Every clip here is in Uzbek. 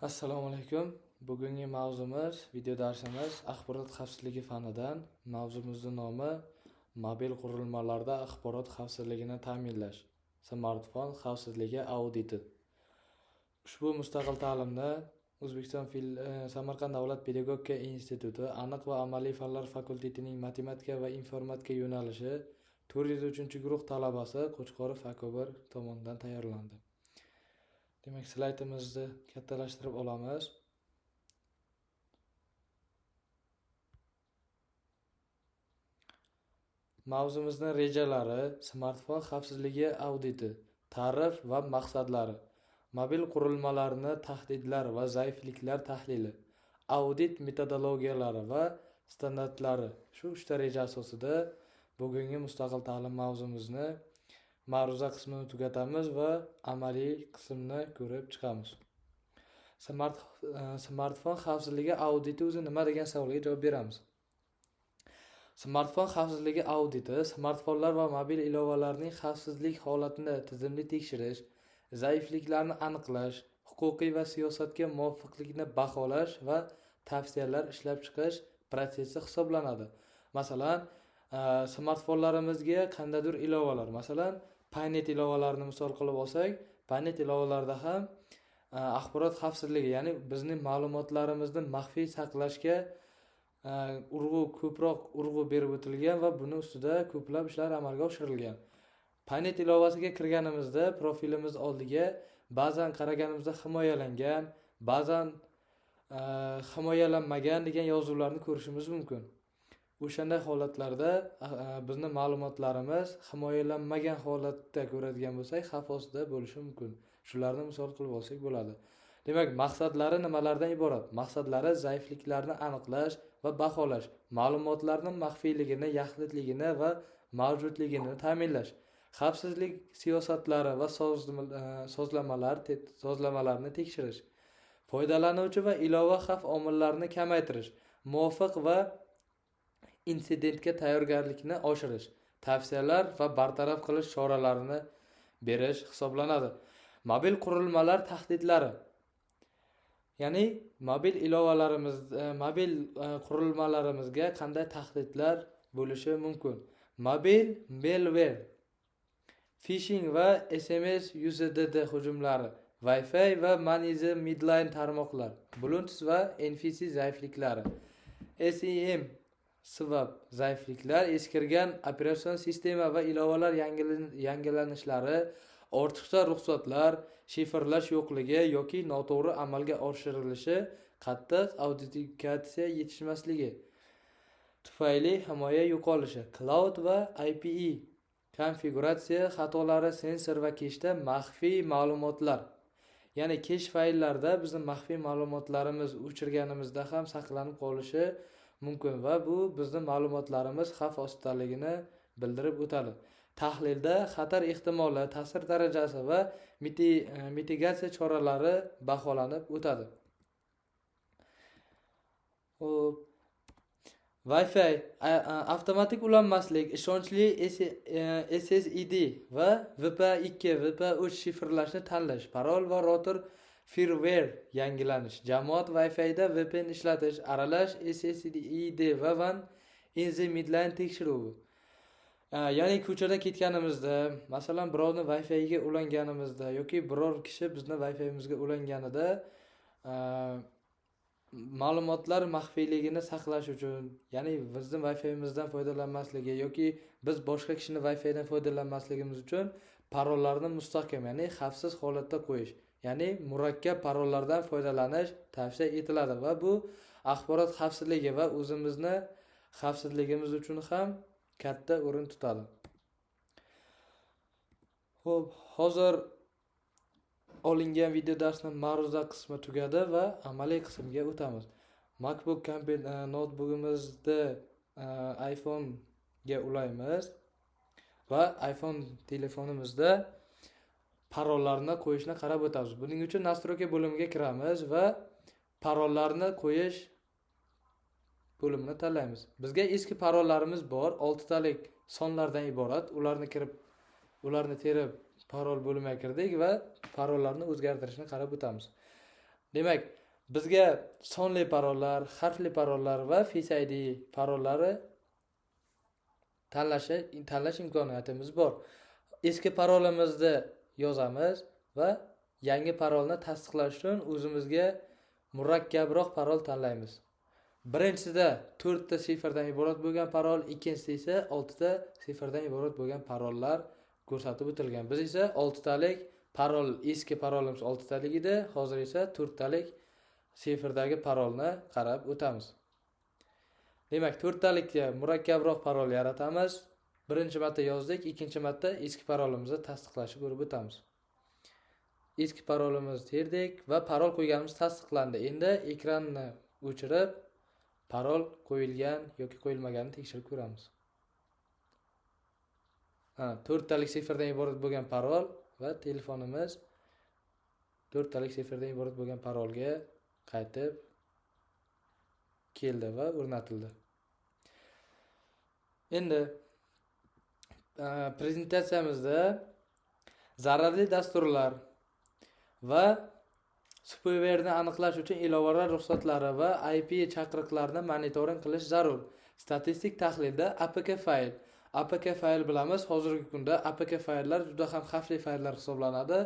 Assalomu alaykum. Bugungi mavzumiz, video darsimiz axborot xavfsizligi fanidan. Mavzumizning nomi mobil qurilmalarda axborot xavfsizligini ta'minlash. Smartfon xavfsizligi auditi. Ushbu mustaqil ta'limni Samarqand davlat pedagogika instituti aniq va amaliy fanlar fakultetining matematika va informatika yo'nalishi 403-guruh talabasi Qo'chqorov Akbar tomonidan tayyorlandi. Demak, slaydimizni kattalashtirib olamiz. Mavzumizning rejalari, smartfon xavfsizligi auditi, ta'rif va maqsadlari, mobil qurilmalarni tahdidlar va zaifliklar tahlili, audit metodologiyalari va standartlari. Shu 3 ta reja asosida bugungi mustaqil ta'lim mavzumizni ma'ruza qismini tugatamiz va amaliy qismni ko'rib chiqamiz. Smartfon xavfsizligi auditi o'zi nima degan savolga javob beramiz. Smartfon xavfsizligi auditi smartfonlar va mobil ilovalarning xavfsizlik holatini tizimli tekshirish, zaifliklarni aniqlash, huquqiy va siyosatga muvofiqlikni baholash va tavsiyalar ishlab chiqish protsessi hisoblanadi. Masalan, smartfonlarimizga qandaydir ilovalar, masalan, Paynet ilovalarini misol qilib olsak, Paynet ilovalarida ham axborot xavfsizligi, ya'ni bizning ma'lumotlarimizni maxfiy saqlashga ko'proq urg'u berib o'tilgan va buni ustida ko'plab ishlar amalga oshirilgan. Paynet ilovasiga kirganimizda profilimiz oldiga ba'zan qaraganimizda himoyalangan, ba'zan himoyalanmagan degan yozuvlarni ko'rishimiz mumkin. O'shanday holatlarda bizning ma'lumotlarimiz himoyalanmagan holatda ko'radigan bo'lsak, xavf ostida bo'lishi mumkin. Shularni misol qilib olsak bo'ladi. Demak, maqsadlari nimalardan iborat? Maqsadlari zaifliklarni aniqlash va baholash, ma'lumotlarning maxfiyligini, yaxlitligini va mavjudligini ta'minlash, xavfsizlik siyosatlari va sozlamalarni tekshirish, foydalanuvchi va ilova xavf omillarini kamaytirish, muvofiq va insidentga tayyorgarlikni oshirish, tavsiyalar va bartaraf qilish choralarini berish hisoblanadi. Mobil qurilmalar tahdidlari. Ya'ni mobil qurilmalarimizga qanday tahdidlar bo'lishi mumkin? Mobil malware, phishing va SMS UZDD hujumlari, Wi-Fi va Manage Midline tarmoqlar, Bluetooth va NFC zaifliklari, SEM swap zaifliklar, eskirgan operatsion sistema va ilovalar yangilanishlari, ortiqcha ruxsatlar, shifrlash yo'qligi yoki noto'g'ri amalga oshirilishi, qattiq autentikatsiya yetishmasligi tufayli himoya yo'qolishi, cloud va IPE konfiguratsiya xatolari, sensor va keshda maxfiy ma'lumotlar. Ya'ni kesh fayllarda bizning maxfiy ma'lumotlarimiz o'chirganimizda ham saqlanib qolishi mumkin va bu bizning ma'lumotlarimiz xavf ostidaligini bildirib o'tadi. Tahlilda xatar ehtimoli, ta'sir darajasi va mitigatsiya choralari baholanib o'tadi. Wi-Fi, avtomatik ulanmaslik, ishonchli SSID va VP2, VP3 shifrlashni tanlash, parol va router firmware yangilanish, jamoat Wi-Fi'da VPN ishlatish, aralash SSID va WAN Manage Midline tekshiruvi. Ya'ni ko'chada ketganimizda, masalan, birovni Wi-Fi'ga ulanganimizda yoki biror kishi bizni Wi-Fi'mizga ulanganida ma'lumotlar maxfiyligini saqlash uchun, ya'ni bizning Wi-Fi'mizdan foydalanmasligi yoki biz boshqa kishini Wi-Fi'dan foydalanmasligimiz uchun parollarni mustahkam, ya'ni xavfsiz holatda qo'yish, ya'ni murakkab parollardan foydalanish tavsiya etiladi va bu axborot xavfsizligi va o'zimizni xavfsizligimiz uchun ham katta o'rin tutadi. Xo'p, hozir olingan video darsning ma'ruza qismi tugadi va amaliy qismga o'tamiz. MacBook notebookimizda iPhone ga ulaymiz va iPhone telefonimizda parollarni qo'yishni qarab o'tamiz. Buning uchun nastroyka bo'limiga kiramiz va parollarni qo'yish bo'limini tanlaymiz. Bizga eski parollarimiz bor, 6 talik sonlardan iborat. Ularni terib parol bo'limiga kirdik va parollarni o'zgartirishni qarab o'tamiz. Demak, bizga sonli parollar, harfli parollar va Face ID parollari tanlash imkoniyatimiz bor. Eski parolimizni yozamiz va yangi parolni tasdiqlash uchun o'zimizga murakkabroq parol tanlaymiz. Birinchisida 4 ta sifrdan iborat bo'lgan parol, ikkinchisida esa 6 ta sifrdan iborat bo'lgan parollar ko'rsatib o'tilgan. Biz esa 6 talik parol, eski parolimiz 6 talik edi, hozir esa 4 talik sifrdagi parolni qarab o'tamiz. Demak, 4 talikka murakkabroq parol yaratamiz. Birinchi marta yozdik, ikkinchi marta eski parolimizni tasdiqlashni ko'rib o'tamiz. Eski parolimizni terdik va parol qo'yganimiz tasdiqlandi. Endi ekranni o'chirib, parol qo'yilgan yoki qo'yilmaganini tekshirib ko'ramiz. 4 talik sifrdan iborat bo'lgan parol va telefonimiz 4 talik sifrdan iborat bo'lgan parolga qaytib keldi va o'rnatildi. Endi prezentatsiyamizda zararli dasturlar va spyverni aniqlash uchun ilovalar ruxsatlari va IP chaqiriqlarni monitoring qilish zarur. Statistik tahlilda APK fayl bilamiz, hozirgi kunda APK fayllar juda ham xavfli fayllar hisoblanadi.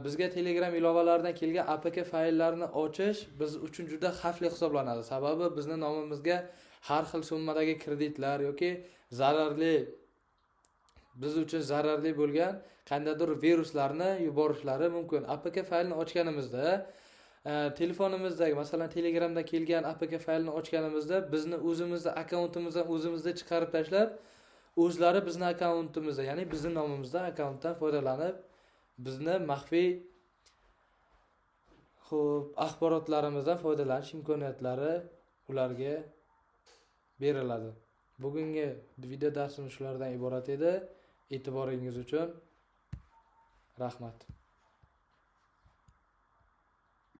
Bizga Telegram ilovalaridan kelgan APK fayllarni ochish biz uchun juda xavfli hisoblanadi. Sababi bizning nomimizga har xil summadagi kreditlar yoki biz uchun zararli bo'lgan qandaydir viruslarni yuborishlari mumkin. APK faylni ochganimizda telefonimizdagi, masalan, Telegramda kelgan APK faylni ochganimizda bizni o'zimizning akkauntimizdan o'zimizda chiqarib tashlab, o'zlari bizning akkauntimizda, ya'ni bizning nomimizdan akkauntdan foydalanib, bizni maxfiy axborotlarimizdan foydalanish imkoniyatlari ularga beriladi. Bugungi video darsimiz shulardan iborat edi. E'tiboringiz uchun rahmat.